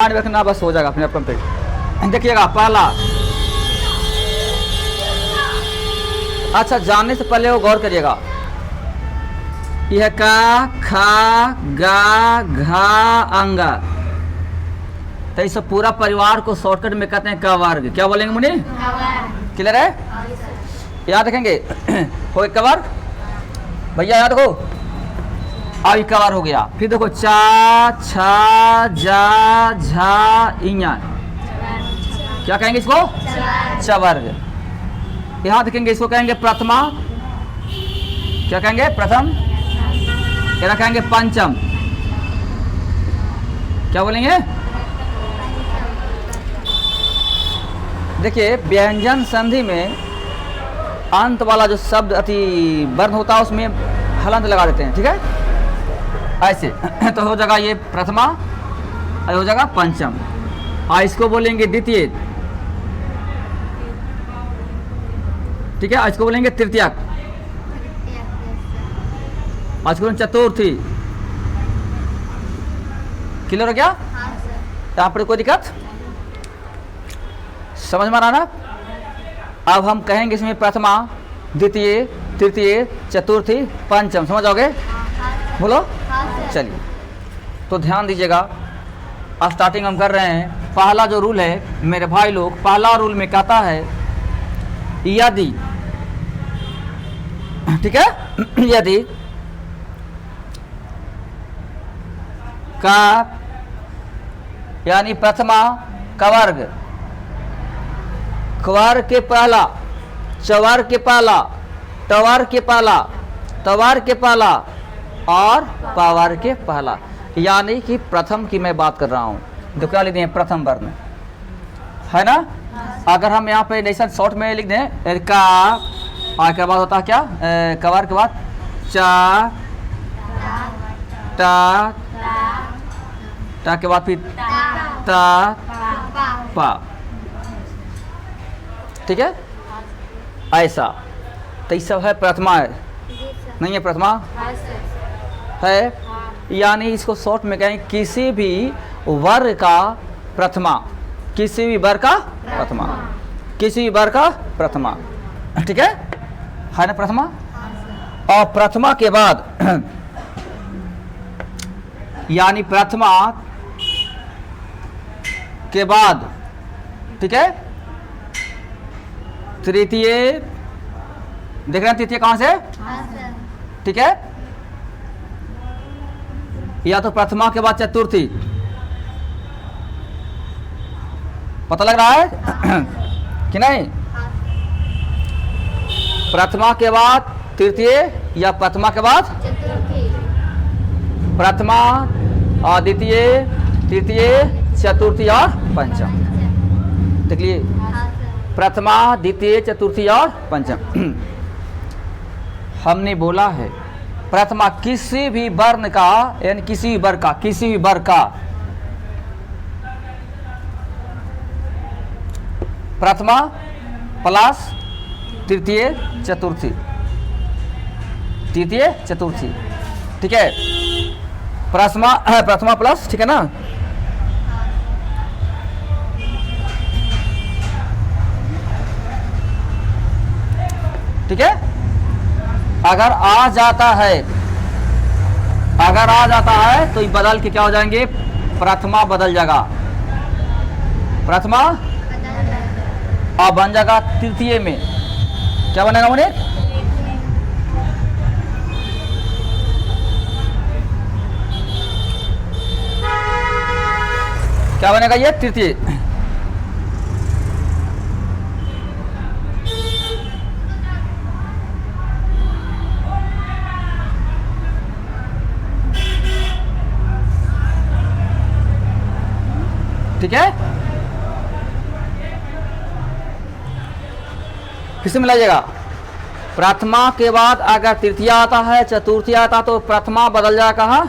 Mind में रखना, बस हो जाएगा अपने आप कंप्लीट। देखिएगा पहला, अच्छा जानने से पहले वो गौर करिएगा, यह का, खा, गा, घा, अंगा, तो इस पूरा परिवार को शॉर्टकट में कहते हैं क वर्ग। क्या बोलेंगे मुनि? क्लियर है? याद रखेंगे। हो एक कवर भैया, याद रखो। अब कवर हो गया। फिर देखो चा, छा, जा, झा, इया, क्या कहेंगे इसको? चवर्ग। यहाँ देखेंगे इसको कहेंगे प्रथमा, क्या कहेंगे? प्रथम। क्या कहेंगे? पंचम। क्या बोलेंगे? देखिए व्यंजन संधि में अंत वाला जो शब्द अति वर्ण होता है उसमें हलंत लगा देते हैं, ठीक है, ऐसे। तो हो जाएगा ये प्रथमा और हो जाएगा पंचम। इसको बोलेंगे द्वितीय, ठीक है, इसको बोलेंगे तृतीयक, इसको बोलेंगे चतुर्थी। क्लियर हो गया? यहाँ पर कोई दिक्कत समझ में आ रहा ना? अब हम कहेंगे इसमें प्रथमा, द्वितीय, तृतीय, चतुर्थी, पंचम। समझ आओगे? बोलो। चलिए तो ध्यान दीजिएगा, स्टार्टिंग हम कर रहे हैं। पहला जो रूल है मेरे भाई लोग, पहला रूल में कहता है यदि, ठीक है, यदि का यानी प्रथमा कवर्ग, क्वार के पहला, चवार के पहला, टवार के पहला, तवार के पहला और पावार के पहला, यानी कि प्रथम की मैं बात कर रहा हूँ। तो क्या लिख दें? प्रथम वर्ण, है ना? अगर हम यहाँ पे जैसा शॉर्ट में लिख दें का, और के बाद होता है क्या? कवार के बाद चा, टा, टा के बाद फिर ता, पा, ठीक है, ऐसा। तो ये सब है प्रथमा, है नहीं है? प्रथमा है, यानी इसको शॉर्ट में कहें किसी भी वर्ग का प्रथमा, किसी भी वर्ग का प्रथमा, किसी भी वर्ग का प्रथमा, ठीक है ना? प्रथमा। और प्रथमा के बाद यानी प्रथमा के बाद, ठीक है, तृतीय, देख रहे हैं तृतीय कहां से? ठीक है, या तो प्रथमा के बाद चतुर्थी, पता लग रहा है कि नहीं? प्रथमा के बाद तृतीय या प्रथमा के बाद प्रथमा और द्वितीय, तृतीय, चतुर्थी और पंचम। देख लिए, प्रथमा, द्वितीय, चतुर्थी और पंचम। हमने बोला है प्रथमा किसी भी वर्ण का, यानी किसी भी वर्ग का, किसी भी वर्ग का प्रथमा प्लस तृतीय, चतुर्थी, तृतीय, चतुर्थी, ठीक है, प्रथमा प्लस, ठीक है ना? ठीक है। अगर आ जाता है, अगर आ जाता है तो ये बदल के क्या हो जाएंगे? प्रथमा बदल जाएगा, प्रथमा और बन जाएगा तृतीय में। क्या बनेगा मुझे? क्या बनेगा? ये तृतीय। ठीक है, फिर से मिलाइएगा। प्रथमा के बाद अगर तृतीय आता है, चतुर्थी आता तो प्रथमा बदल जाएगा कहाँ?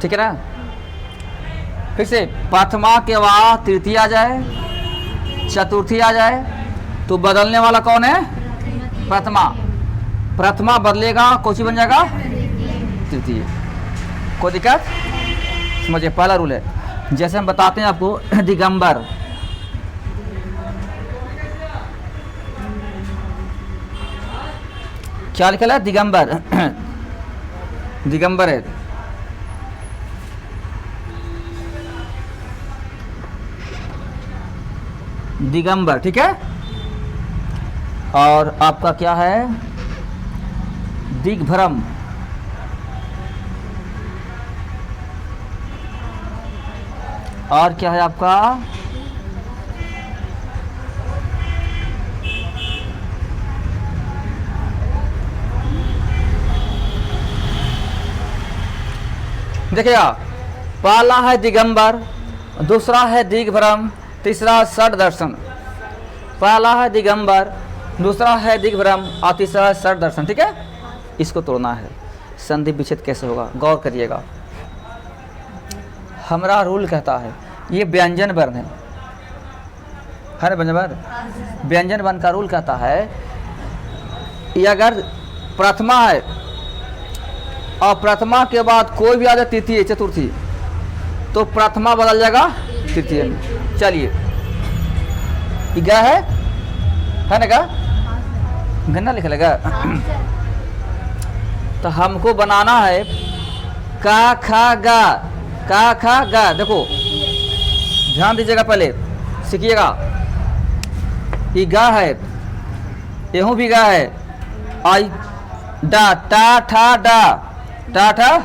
ठीक है ना? फिर से प्रथमा के बाद तृतीय आ जाए, चतुर्थी आ जाए तो बदलने वाला कौन है? प्रथमा। प्रथमा बदलेगा, कौन सी बन जाएगा? तृतीय। कोई दिक्कत? समझिए, पहला रूल है। जैसे हम बताते हैं आपको दिगंबर, क्या लिखा है? दिगंबर दिगंबर है। दिगंबर, ठीक है। और आपका क्या है? दिग्भ्रम। और क्या है आपका? देखिएगा, पहला है दिगंबर, दूसरा है दिग्भ्रम, तीसरा षड दर्शन। पहला है दिगंबर, दूसरा है दिग्भ्रम और तीसरा है षड दर्शन, ठीक है। इसको तोड़ना है। संधि विच्छेद कैसे होगा, गौर करिएगा। हमारा रूल कहता है, ये व्यंजन वर्ण है ना, व्यंजन वर्ण। व्यंजन वर्ण का रूल कहता है, ये अगर प्रथमा है और प्रथमा के बाद कोई भी आ जाए तृतीय चतुर्थी, तो प्रथमा बदल जाएगा तृतीय में। चलिए, ये ग है ना, गा गन्ना लिखा लगा। तो हमको बनाना है का खा गा, का खा गा। देखो ध्यान दीजिएगा, पहले सीखिएगा। ये गा है, यहूँ भी गा है। आई डा, टा ठा डा, टा ठा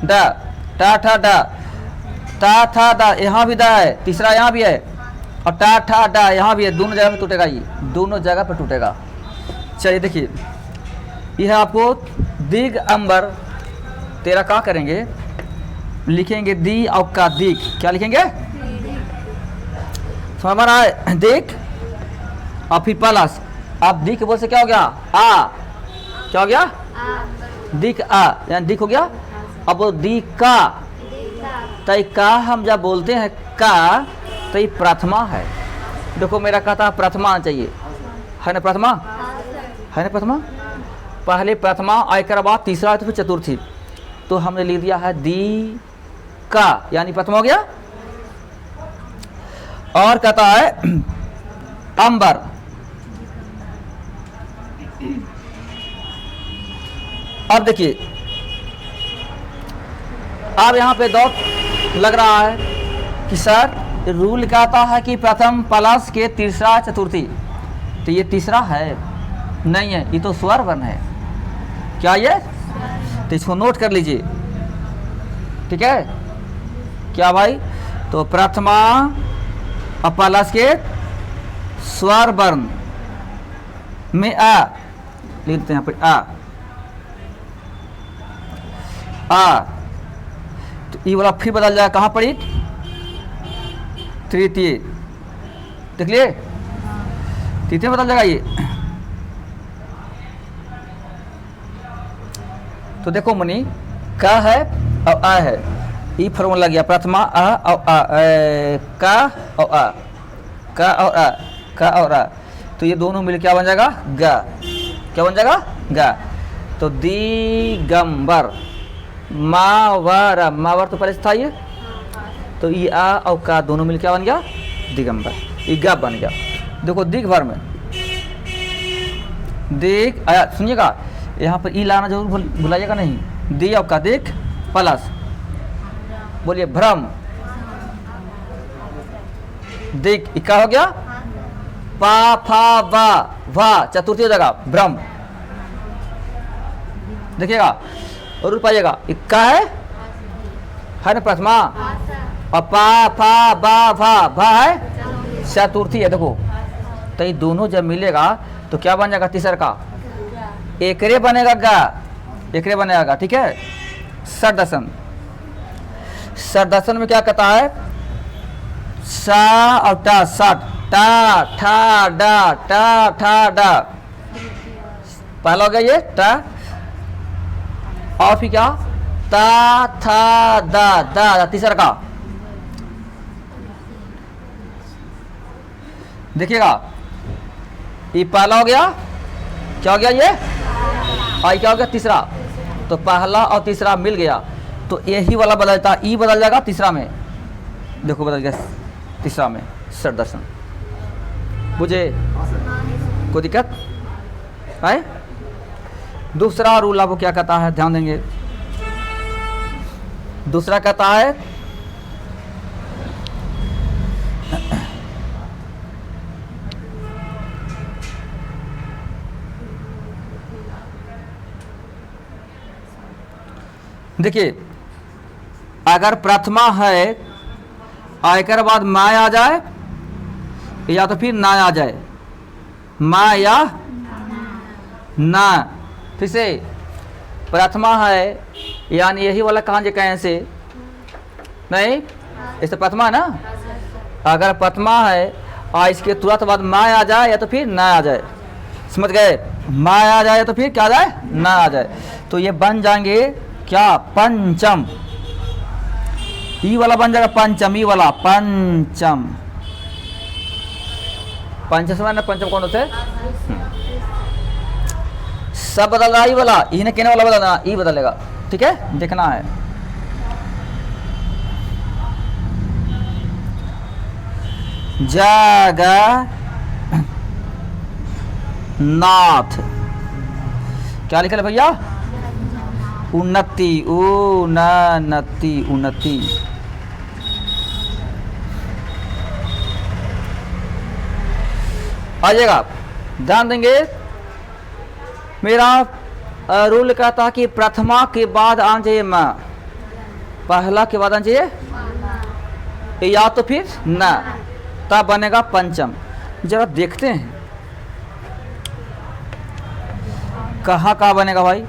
डा, टा ठा डा, ता था डा, यहाँ भी दा है, तीसरा यहाँ भी है, और टा ठा डा यहाँ भी है। दोनों जगह पे टूटेगा, ये दोनों जगह पे टूटेगा। चलिए देखिए, यह है आपको दिग अंबर। तेरा क्या करेंगे, लिखेंगे दी और का दिग। क्या लिखेंगे? समझ में आ रहा है? दिग और फिर प्लस। अब दिग बोल से क्या हो गया? आ। क्या हो गया? दिग आ, यानी दिग हो गया। अब वो दी का, तो का हम जब बोलते हैं का, तो ये प्रथमा है। देखो मेरा कहता प्रथमा आना चाहिए, है ना? प्रथमा है ना? प्रथमा पहले प्रथमा, आयकर बाद तीसरा, तो फिर चतुर्थी। तो हमने लिख दिया है दी का, यानी प्रथमा हो गया। और कहता है अंबर। अब देखिए, अब यहाँ पे डाउट लग रहा है कि सर रूल कहता है कि प्रथम प्लस के तीसरा चतुर्थी, तो ये तीसरा है नहीं है, ये तो स्वर वर्ण है। क्या ये? तो इसको नोट कर लीजिए, ठीक है। क्या भाई? तो प्रथमा और प्लस के स्वर वर्ण में आ लिखते हैं, यहाँ पे आ। तो ये वाला फिर बदल जाएगा, कहाँ पर? तृतीय। देख लिए, तृतीय बदल जाएगा ये। तो देखो मनी, का है और आ है, ये फॉर्मूला लग गया। प्रथमा आ और आ, का और आ, का और आ, का और आ। तो ये दोनों मिल क्या बन जाएगा? गा। क्या बन जाएगा? गा। तो दिगंबर, मावर, मावर तो पहले से था ये, तो ये आ और का दोनों मिल क्या बन गया? दिगंबर। ये गा बन गया। देखो दिग भर में दिग आया, सुनिएगा यहाँ पर ई लाना जरूर भुलाइएगा नहीं। दी और का दिग प्लस, बोलिए भ्रम। दिग इक्का हो गया, पा फा वा वा चतुर्थी जगह भ्रम। देखिएगा और पाइएगा, इक्का है ना प्रथमा, और पा फा बा भा भा है चतुर्थी है। देखो तो ये दोनों जब मिलेगा तो क्या बन जाएगा? तीसरा का एकरे बनेगा, गा एकरे बनेगा, ठीक है। षडदर्शन, षडदर्शन में क्या कहता है? सा और टा, सट, टा ठा डा, टा ठा डा। पहला हो गया ये टा, और फिर क्या? ता था दा, दा तीसरा का। देखिएगा, ये पहला हो गया, क्या हो गया ये? और क्या हो गया? तीसरा। तो पहला और तीसरा मिल गया, तो यही वाला बदलता, ई बदल जाएगा तीसरा में, देखो बदल गया तीसरा में सर दर्शन। बुझे? कोई दिक्कत है? दूसरा रूल आपको क्या कहता है, ध्यान देंगे। दूसरा कहता है देखिए, अगर प्रथमा है आयकर बाद माँ आ जाए या तो फिर ना आ जाए, माँ या ना। फिर से प्रथमा है यानी यही वाला कहाँ जे कहें से नहीं, इसे प्रथमा है ना। अगर प्रथमा है और इसके तुरंत बाद माँ आ जाए या तो फिर ना आ जाए, समझ गए? माँ आ जाए तो फिर क्या आ जाए, ना आ जाए, तो ये बन जाएंगे क्या, पंचम। ई वाला बन जाएगा पंचम, ई वाला पंचम। पंचम समझ ना, पंचम कौन होते? सब बदल रहा, ई वाला, ई ने कहने वाला बदलना, ई बदलेगा, ठीक है, देखना है। जगन्नाथ, क्या लिखा है भैया? उन्नति, उन्नति, उन्नति। आ जाएगा, ध्यान देंगे। मेरा रूल कहता कि प्रथमा के बाद आना चाहिए माँ, पहला के बाद आना चाहिए या तो फिर ना, तब बनेगा पंचम। जरा देखते हैं कहाँ कहाँ बनेगा भाई,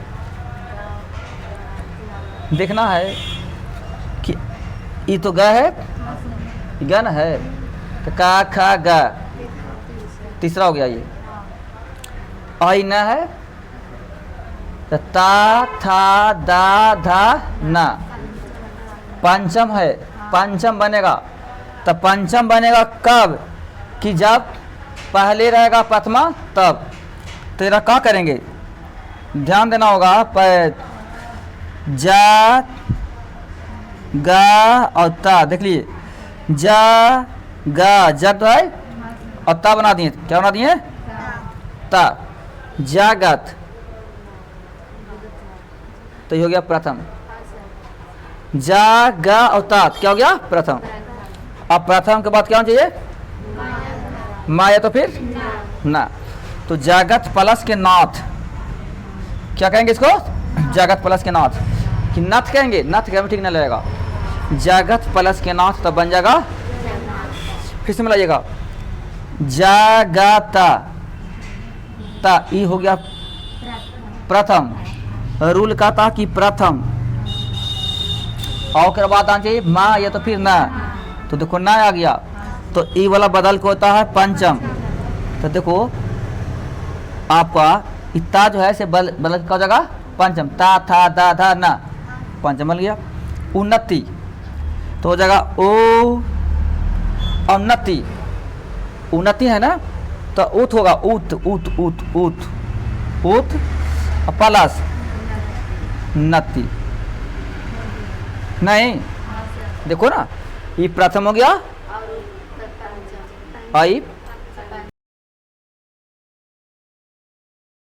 देखना है कि ये तो ग है, ग न है, तो का खा ग, तीसरा हो गया ये। आई न है तो ता था दा धा ना, पंचम है, पंचम बनेगा। तो पंचम बनेगा कब, कि जब पहले रहेगा प्रथमा तब। तो इधर क्या करेंगे, ध्यान देना होगा। जा गा और ता, देख लीजिए, जा गा जग तो है और ता बना दिए, क्या बना दिए, ता, जागत, तो ये हो गया प्रथम। जा गा और ता क्या हो गया, प्रथम। अब प्रथम के बाद क्या होना चाहिए, मा या तो फिर ना। तो जागत प्लस के नाथ, क्या कहेंगे इसको, जागत प्लस के नाथ, कि नथ कहेंगे, नथ कहेंगे ठीक नहीं लगेगा, जागत प्लस के नाथ, तब बन जाएगा, फिर से मिलाइएगा, जागता, ता ई हो गया प्रथम। रूल का था कि प्रथम, और के बाद आना चाहिए माँ या तो फिर ना, तो देखो ना आ गया, तो ई वाला बदल के होता है पंचम। तो देखो आपका इतना जो है से बदल का जगह पंचम, ता था दा धा ना, पंचम बन गया। उन्नति तो हो जाएगा ओ उन्नति, उन्नति है ना, तो उत होगा, उत उत उत उत उत प्लस नति, नहीं देखो ना, ये प्रथम हो गया, आई